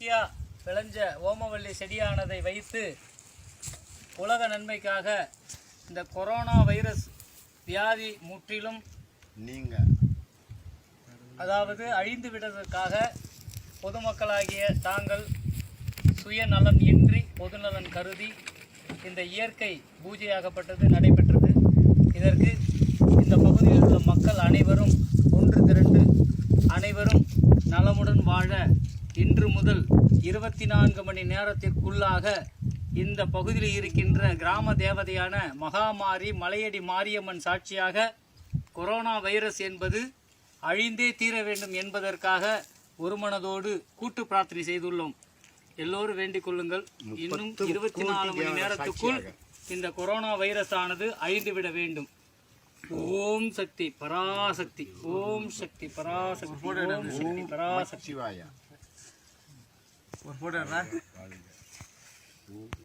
இயற்கையாக விளைஞ்ச ஓமவல்லி செடியானதை வைத்து உலக நன்மைக்காக இந்த கொரோனா வைரஸ் வியாதி முற்றிலும் அதாவது அழிந்து விடுவதற்காக பொதுமக்களாகிய தாங்கள் சுயநலம் இன்றி பொதுநலன் கருதி இந்த இயற்கை பூஜையாகப்பட்டது நடைபெற்றது. இதற்கு இந்த பகுதியில் உள்ள மக்கள் அனைவரும் ஒன்று திரண்டு அனைவரும் நலமுடன் வாழ இன்று முதல் 24 மணி நேரத்திற்குள்ளாக இந்த பகுதியில் இருக்கின்ற கிராம தேவதையான மகாமாரி மலையடி மாரியம்மன் சாட்சியாக கொரோனா வைரஸ் என்பது அழிந்தே தீர வேண்டும் என்பதற்காக ஒருமனதோடு கூட்டு பிரார்த்தனை செய்துள்ளோம். எல்லோரும் வேண்டிக் கொள்ளுங்கள். இன்னும் 24 மணி நேரத்துக்குள் இந்த கொரோனா வைரஸ் ஆனது அழிந்துவிட வேண்டும். ஓம் சக்தி பராசக்தி, ஓம் சக்தி பராசக்தி, ஓம் சக்தி பராசக்தி.